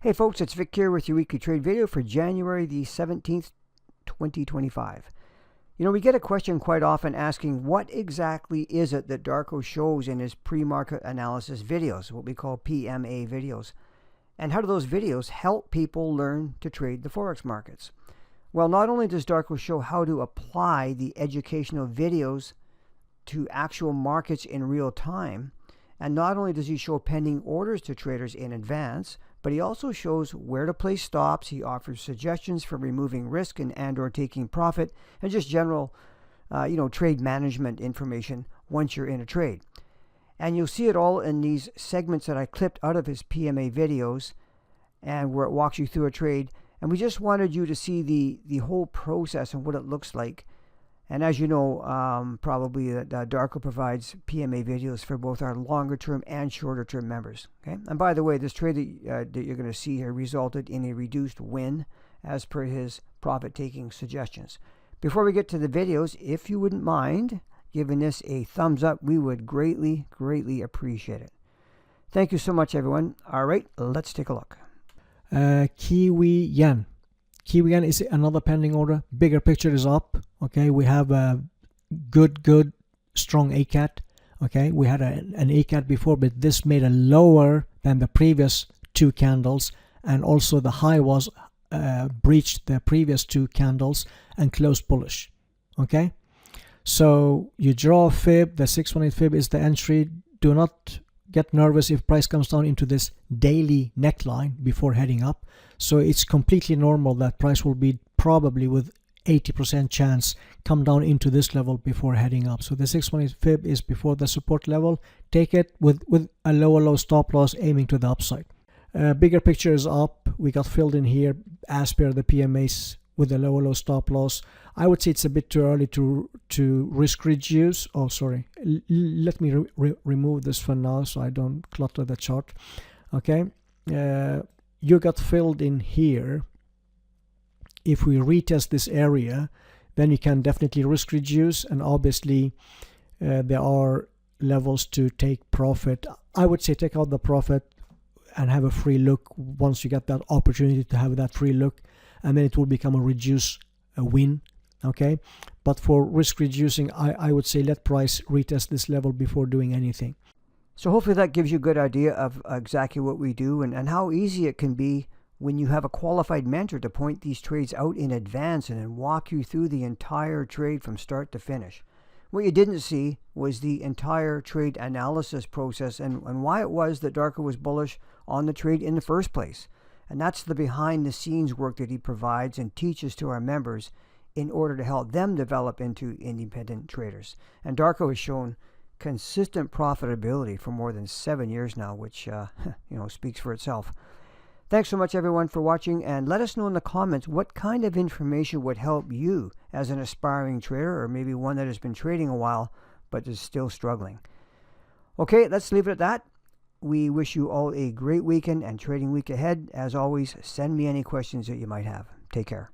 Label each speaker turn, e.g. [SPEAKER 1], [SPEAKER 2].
[SPEAKER 1] Hey folks, it's Vic here with your weekly trade video for January the 17th, 2025. We get a question quite often asking what exactly is it that Darko shows in his pre-market analysis videos, what we call PMA videos, and how do those videos help people learn to trade the Forex markets? Well, not only does Darko show how to apply the educational videos to actual markets in real time, and not only does he show pending orders to traders in advance, but he also shows where to place stops. He offers suggestions for removing risk and or taking profit, and just general, trade management information once you're in a trade. And you'll see it all in these segments that I clipped out of his PMA videos, and where it walks you through a trade. And we just wanted you to see the whole process and what it looks like. And as you know, probably Darko provides PMA videos for both our longer-term and shorter-term members. Okay. And by the way, this trade that you're going to see here resulted in a reduced win as per his profit-taking suggestions. Before we get to the videos, if you wouldn't mind giving this a thumbs up, we would greatly, greatly appreciate it. Thank you so much, everyone. All right, let's take a look.
[SPEAKER 2] Kiwi yen. Kiwi yen is another pending order. Bigger picture is up. Okay, we have a good strong ACAT. Okay, we had an ACAT before, but this made a lower than the previous two candles, and also the high was breached the previous two candles and closed bullish. Okay, so you draw a fib. The 618 fib is the entry. Do not get nervous if price comes down into this daily neckline before heading up. So it's completely normal that price will be probably with 80% chance come down into this level before heading up. So the 618 fib is before the support level. Take it with a low stop loss aiming to the upside. Bigger picture is up. We got filled in here as per the PMAs with a low stop loss. I would say it's a bit too early to risk reduce. Oh, sorry. Let me remove this for now so I don't clutter the chart. Okay. You got filled in here. If we retest this area, then you can definitely risk reduce, and obviously there are levels to take profit. I would say take out the profit and have a free look once you get that opportunity to have that free look, and then it will become a win. Okay, but for risk reducing, I would say let price retest this level before doing anything.
[SPEAKER 1] So hopefully that gives you a good idea of exactly what we do and how easy it can be when you have a qualified mentor to point these trades out in advance and then walk you through the entire trade from start to finish. What you didn't see was the entire trade analysis process and why it was that Darko was bullish on the trade in the first place. And that's the behind the scenes work that he provides and teaches to our members in order to help them develop into independent traders. And Darko has shown consistent profitability for more than 7 years now, which speaks for itself. Thanks so much, everyone, for watching, and let us know in the comments what kind of information would help you as an aspiring trader, or maybe one that has been trading a while but is still struggling. Okay, let's leave it at that. We wish you all a great weekend and trading week ahead. As always, send me any questions that you might have. Take care.